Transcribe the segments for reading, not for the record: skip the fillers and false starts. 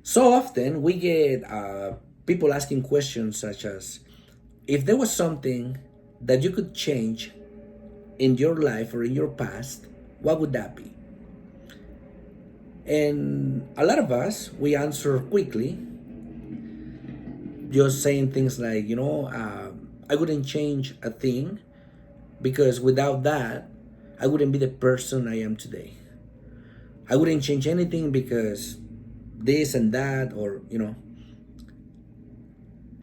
So often we get people asking questions such as, if there was something that you could change in your life or in your past, what would that be? And a lot of us, we answer quickly, just saying things like, I wouldn't change a thing because without that, I wouldn't be the person I am today. I wouldn't change anything because this and that, or,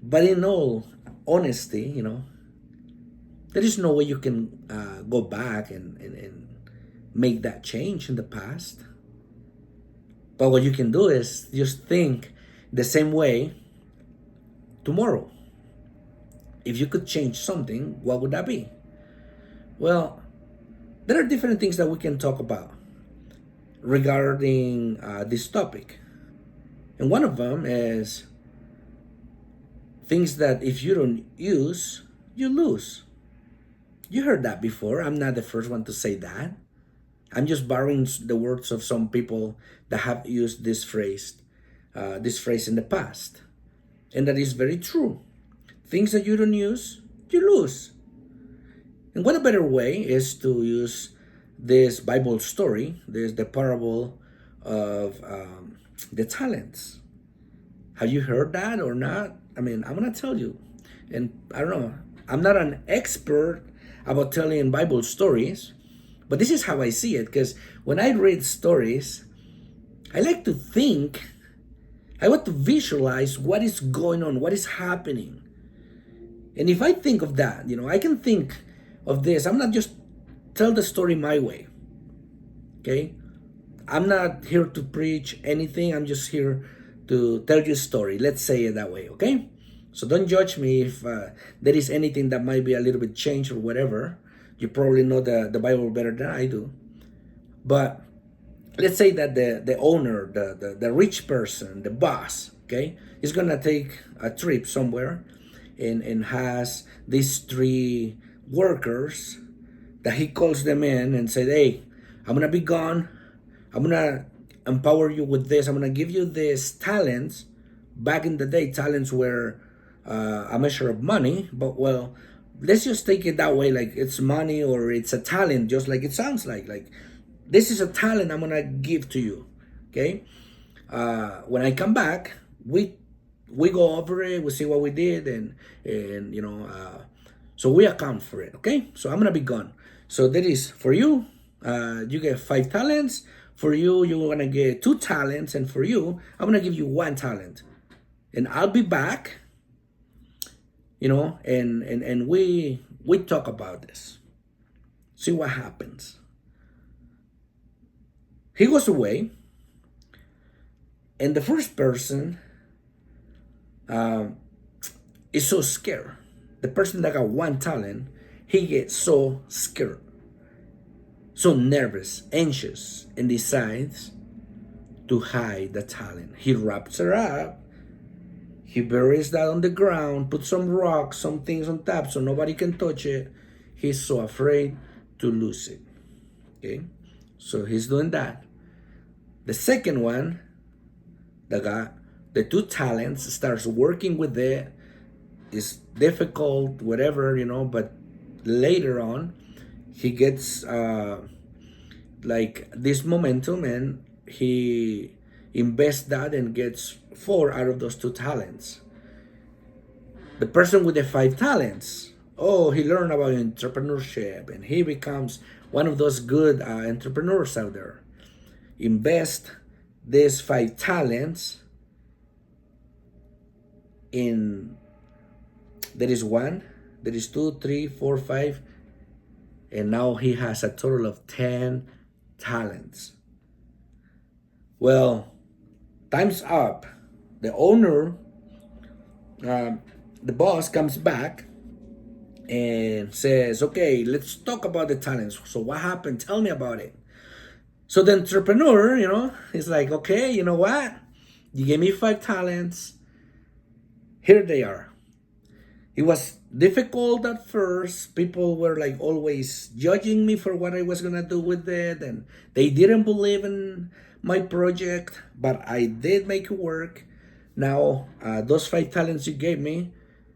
but in all honesty, there is no way you can go back and make that change in the past. But what you can do is just think the same way tomorrow. If you could change something, what would that be? Well, there are different things that we can talk about regarding this topic. And one of them is things that if you don't use, you lose. You heard that before. I'm not the first one to say that. I'm just borrowing the words of some people that have used this phrase in the past. And that is very true. Things that you don't use, you lose. And what a better way is to use this Bible story, this the parable of the talents. Have you heard that or not? I mean, I'm gonna tell you, and I don't know. I'm not an expert about telling Bible stories, but this is how I see it. Because when I read stories, I like to think, I want to visualize what is going on, what is happening. And if I think of that, I can think of this. I'm not just tell the story my way. Okay? I'm not here to preach anything. I'm just here to tell you a story. Let's say it that way, okay? So don't judge me if there is anything that might be a little bit changed or whatever. You probably know the Bible better than I do. But let's say that the owner, the rich person, the boss, okay, is going to take a trip somewhere and has these three workers that he calls them in and said, hey, I'm going to be gone. I'm going to empower you with this. I'm going to give you this talents. Back in the day, talents were a measure of money, but well, let's just take it that way, like it's money or it's a talent, just like it sounds like this is a talent I'm going to give to you. Okay. When I come back, we go over it, we see what we did, and so we account for it. Okay, so I'm gonna be gone. So that is for you. You get 5 talents. For you, you're gonna get 2 talents, and for you, I'm gonna give you 1 talent, and I'll be back. And we talk about this. See what happens. He goes away, and the first person is so scared. The person that got 1 talent, he gets so scared, so nervous, anxious, and decides to hide the talent. He wraps her up, he buries that on the ground, puts some rocks, some things on top so nobody can touch it. He's so afraid to lose it. Okay? So he's doing that. The second one, the guy, the 2 talents, starts working with it. It's difficult, whatever, but later on, he gets like this momentum and he invests that and gets 4 out of those 2 talents. The person with the 5 talents, he learned about entrepreneurship and he becomes one of those good entrepreneurs out there. Invest these 5 talents in, there is 1, there is 2, 3, 4, 5, and now he has a total of 10 talents. Well, time's up. The owner, the boss comes back and says, okay, let's talk about the talents. So what happened? Tell me about it. So the entrepreneur, is like, okay, you know what? You gave me 5 talents. Here they are. It was difficult at first. People were like always judging me for what I was gonna do with it, and they didn't believe in my project, but I did make it work. Now, those 5 talents you gave me,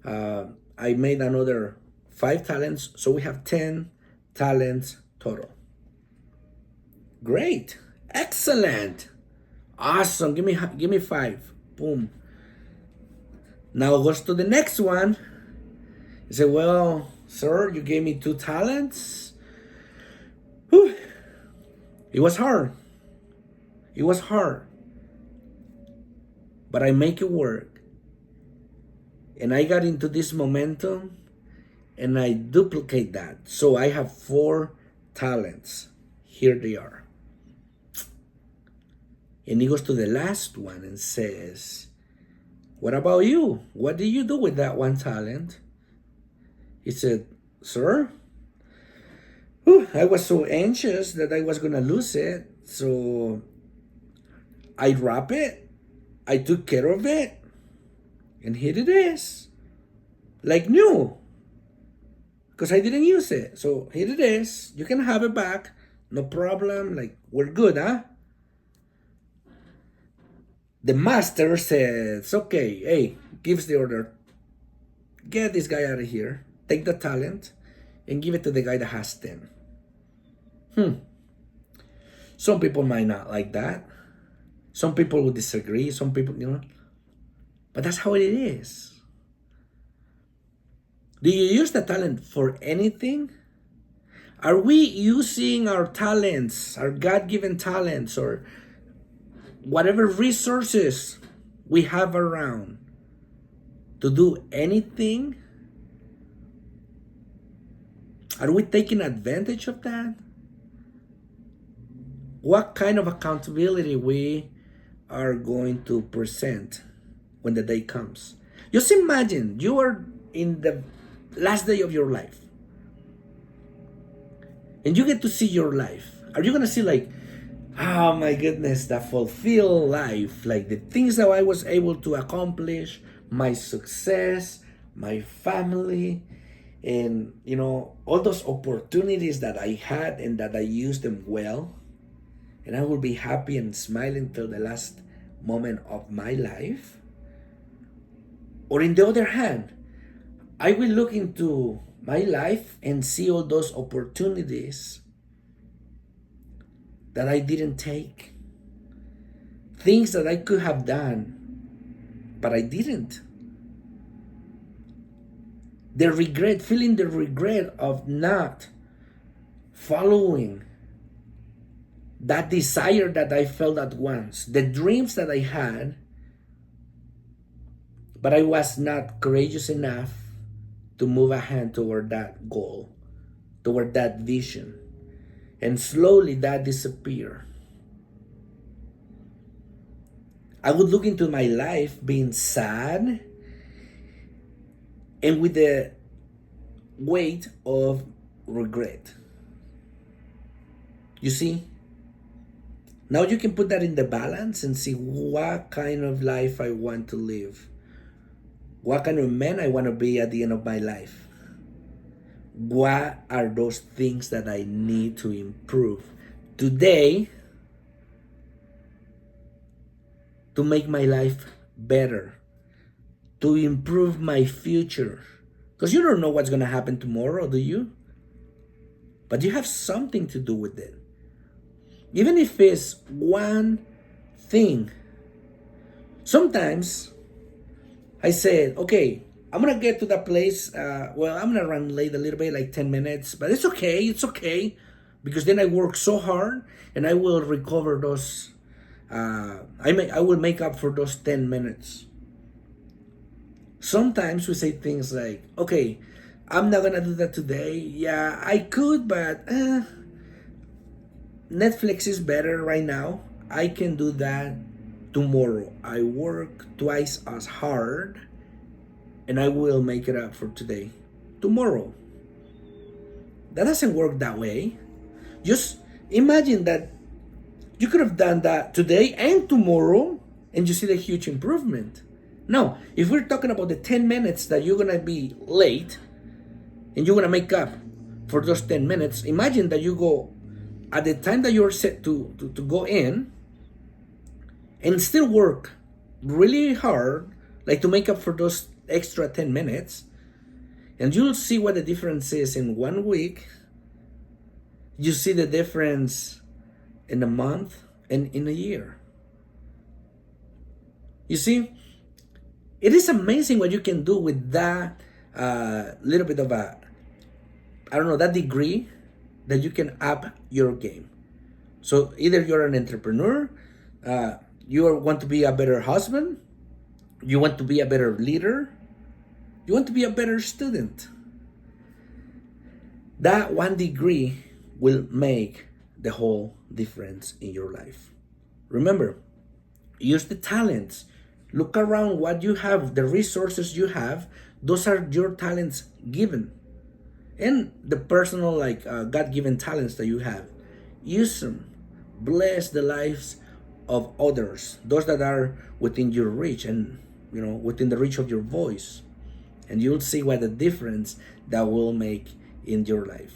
I made another 5 talents, so we have 10 talents total. Great, excellent, awesome. Give me 5. Boom. Now it goes to the next one. You say, well, sir, you gave me 2 talents. Whew. It was hard. It was hard. But I make it work. And I got into this momentum and I duplicate that. So I have 4 talents. Here they are. And he goes to the last one and says, what about you? What did you do with that 1 talent? He said, sir, I was so anxious that I was going to lose it. So I wrapped it. I took care of it. And here it is. Like new. Because I didn't use it. So here it is. You can have it back. No problem. Like, we're good, huh? The master says, okay, hey, gives the order. Get this guy out of here. Take the talent and give it to the guy that has 10. Some people might not like that. Some people will disagree. Some people, but that's how it is. Do you use the talent for anything? Are we using our talents, our God-given talents, or whatever resources we have around to do anything? Are we taking advantage of that? What kind of accountability we are going to present when the day comes? Just imagine you are in the last day of your life and you get to see your life. Are you going to see like, oh my goodness, that fulfilled life, like the things that I was able to accomplish, my success, my family, and all those opportunities that I had and that I used them well, and I will be happy and smiling till the last moment of my life? Or in the other hand, I will look into my life and see all those opportunities that I didn't take, things that I could have done, but I didn't. The regret, feeling the regret of not following that desire that I felt at once, the dreams that I had, but I was not courageous enough to move ahead toward that goal, toward that vision. And slowly that disappeared. I would look into my life being sad and with the weight of regret. You see? Now you can put that in the balance and see what kind of life I want to live. What kind of man I want to be at the end of my life. What are those things that I need to improve today to make my life better, to improve my future? Because you don't know what's going to happen tomorrow, do you? But you have something to do with it. Even if it's one thing. Sometimes I said, okay, I'm going to get to that place. I'm going to run late a little bit, like 10 minutes. But it's okay. It's okay. Because then I work so hard and I will recover those. I will make up for those 10 minutes. Sometimes we say things like, okay, I'm not going to do that today. Yeah, I could, but Netflix is better right now. I can do that tomorrow. I work twice as hard and I will make it up for today, tomorrow. That doesn't work that way. Just imagine that you could have done that today and tomorrow and you see the huge improvement. Now, if we're talking about the 10 minutes that you're going to be late and you're going to make up for those 10 minutes, imagine that you go at the time that you're set to go in, and still work really hard, like to make up for those extra 10 minutes, and you'll see what the difference is in 1 week. You see the difference in a month and in a year. You see, it is amazing what you can do with that little bit of I don't know, that degree that you can up your game. So either you're an entrepreneur, you want to be a better husband, you want to be a better leader, you want to be a better student. That one degree will make the whole difference in your life. Remember, use the talents. Look around what you have, the resources you have. Those are your talents given. And the personal, like God-given talents that you have. Use them. Bless the lives of others, those that are within your reach and within the reach of your voice. And you'll see what the difference that will make in your life.